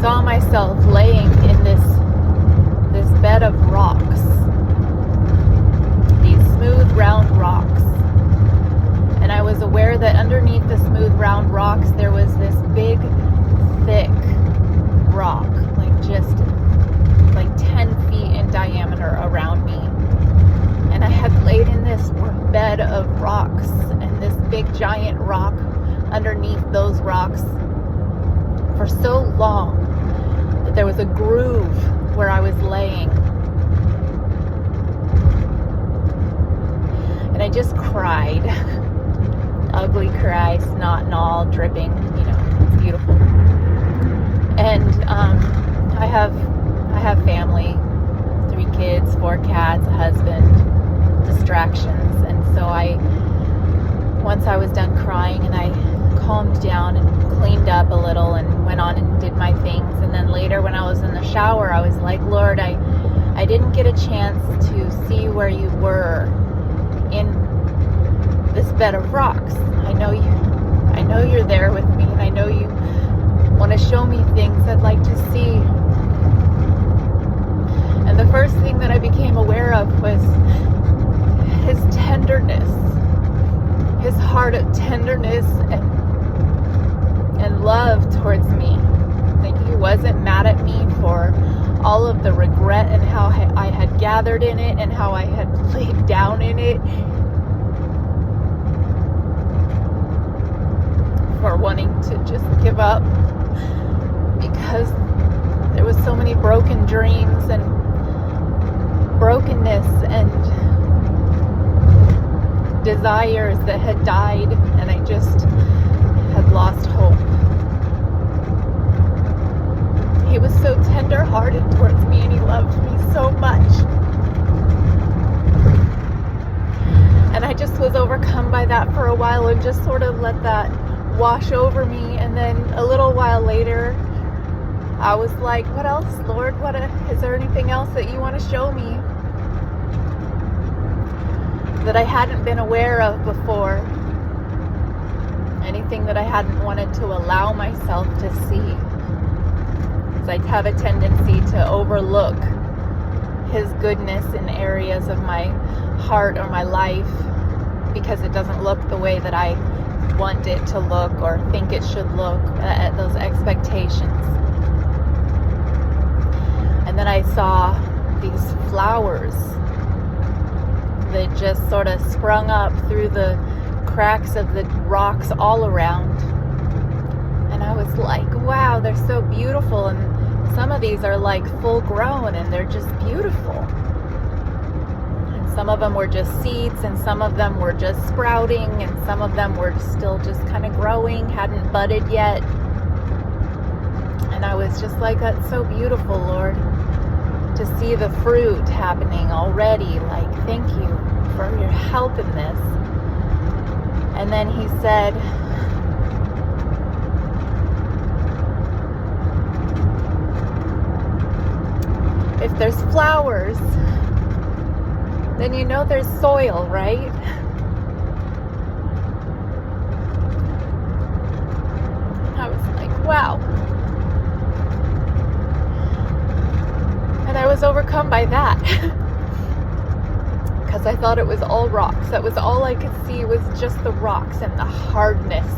saw myself laying in this bed of rocks, these smooth round rocks, and I was aware that underneath the smooth round rocks there was this big thick rock, just 10 feet in diameter around me. And I had laid in this bed of rocks, and this big giant rock underneath those rocks for so long that there was a groove where I was laying. And I just cried. Ugly cry, snot and all, dripping, it's beautiful. And I have family, 3 kids, 4 cats, a husband, distractions. And so once I was done crying and I calmed down and cleaned up a little and went on and did my things. And then later when I was in the shower, I was like, Lord, I didn't get a chance to see where you were in this bed of rocks. I know you're there with me, and I know you want to show me things I'd like to see. And the first thing that I became aware of was his tenderness, his heart of tenderness and love towards me. He wasn't mad at me for all of the regret and how I had gathered in it and how I had laid down in it, for wanting to just give up, because there was so many broken dreams and brokenness and desires that had died, and I just had lost hope. He was so tender-hearted towards me, and he loved me so much. And I just was overcome by that for a while and just sort of let that wash over me. And then a little while later, I was like, what else, Lord? Is there anything else that you want to show me that I hadn't been aware of before? Anything that I hadn't wanted to allow myself to see? Because I have a tendency to overlook his goodness in areas of my heart or my life because it doesn't look the way that I want it to look or think it should look, at those expectations. And then I saw these flowers that just sort of sprung up through the cracks of the rocks all around. And I was like, wow, they're so beautiful. And some of these are like full grown and they're just beautiful. And some of them were just seeds, and some of them were just sprouting, and some of them were still just kind of growing, hadn't budded yet. And I was just like, that's so beautiful, Lord, to see the fruit happening already. Like, thank you for your help in this. And then he said, if there's flowers, then you know there's soil, right? I was like, wow. And I was overcome by that. Because I thought it was all rocks. That was all I could see, was just the rocks and the hardness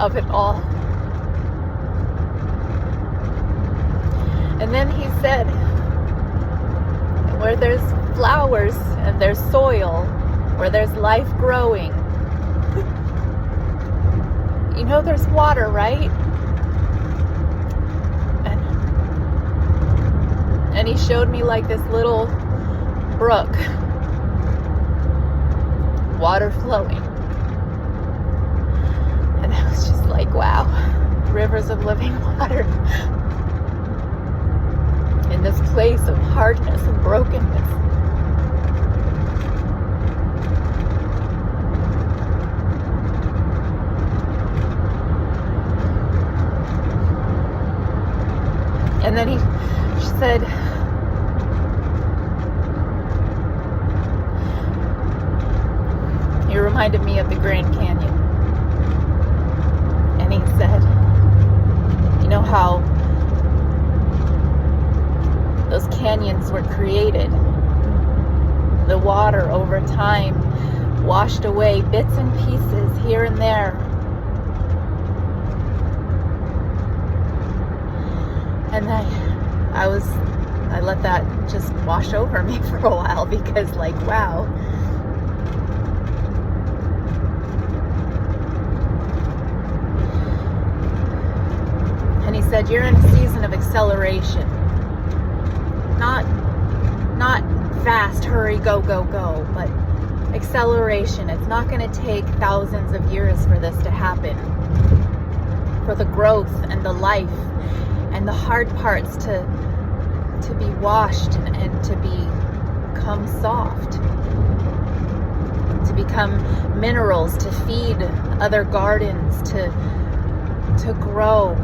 of it all. And then he said, where there's flowers and there's soil, where there's life growing, you know there's water, right? And he showed me like this little brook, water flowing. And I was just like, wow, rivers of living water in this place of hardness and brokenness. And then she said, he reminded me of the Grand Canyon. And he said, you know how things were created. The water over time washed away bits and pieces here and there. And I let that just wash over me for a while, because like, wow. And he said, you're in a season of acceleration. Not fast, hurry, go, go, go, but acceleration. It's not going to take thousands of years for this to happen. For the growth and the life and the hard parts to be washed and to become soft, to become minerals, to feed other gardens, to grow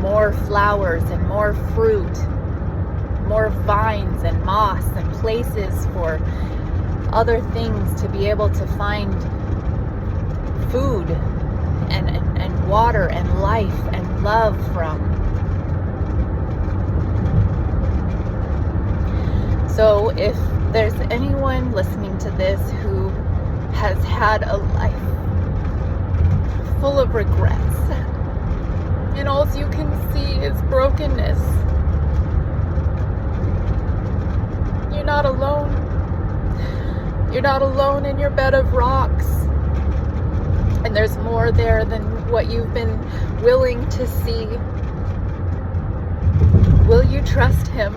more flowers and more fruit, more vines and moss and places for other things to be able to find food and water and life and love from. So if there's anyone listening to this who has had a life full of regrets, and all you can see is brokenness, you're not alone. You're not alone in your bed of rocks. And there's more there than what you've been willing to see. Will you trust him?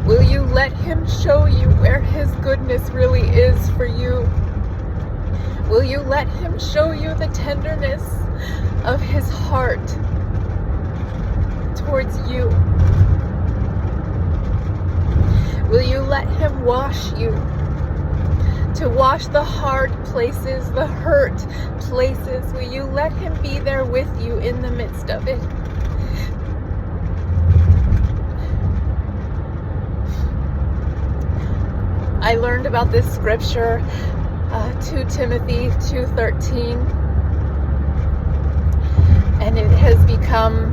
Will you let him show you where his goodness really is for you? Will you let him show you the tenderness of his heart towards you? Will you let him wash you? To wash the hard places, the hurt places. Will you let him be there with you in the midst of it? I learned about this scripture, 2 Timothy 2:13, and it has become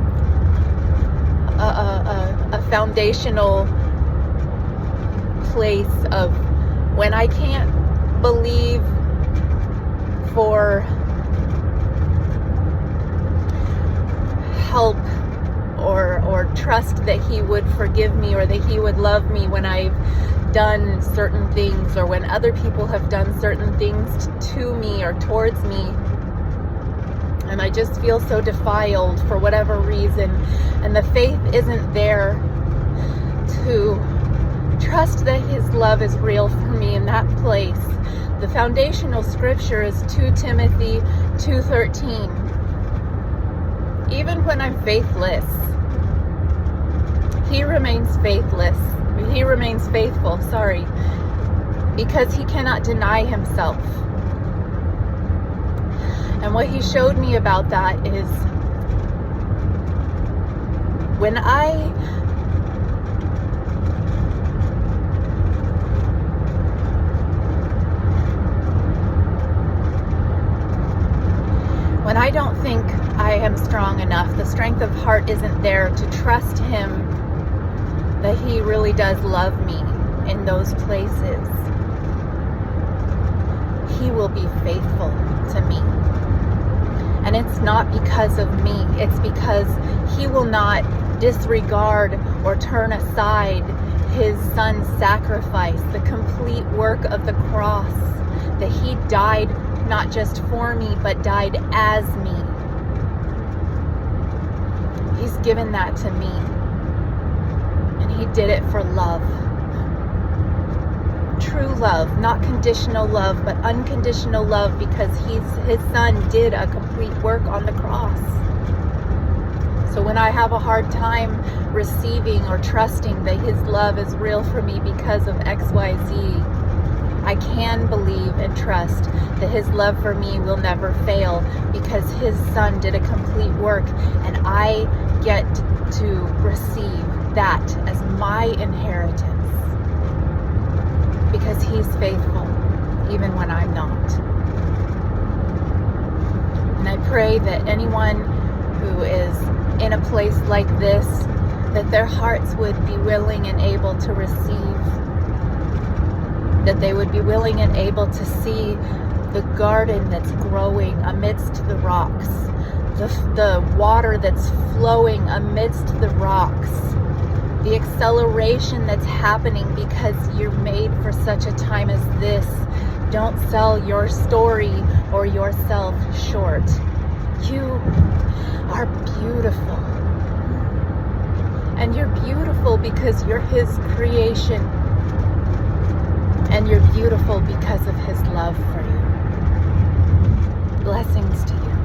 a foundational place of when I can't believe for help or trust that he would forgive me or that he would love me when I've done certain things, or when other people have done certain things to me or towards me, and I just feel so defiled for whatever reason, and the faith isn't there to trust that his love is real for me in that place. The foundational scripture is 2 Timothy 2:13. Even when I'm faithless, he remains faithless. He remains faithful, because he cannot deny himself. And what he showed me about that is when I don't think I am strong enough, the strength of heart isn't there to trust him that he really does love me in those places, he will be faithful to me. And it's not because of me, it's because he will not disregard or turn aside his son's sacrifice, the complete work of the cross, that he died not just for me, but died as me. He's given that to me. And he did it for love. True love, not conditional love, but unconditional love, because his son did a complete work on the cross. So when I have a hard time receiving or trusting that his love is real for me because of XYZ, I can believe and trust that his love for me will never fail, because his son did a complete work, and I get to receive that as my inheritance, because he's faithful even when I'm not. And I pray that anyone who is in a place like this, that their hearts would be willing and able to receive, that they would be willing and able to see the garden that's growing amidst the rocks, the water that's flowing amidst the rocks, the acceleration that's happening because you're made for such a time as this. Don't sell your story or yourself short. You are beautiful. And you're beautiful because you're His creation. And you're beautiful because of His love for you. Blessings to you.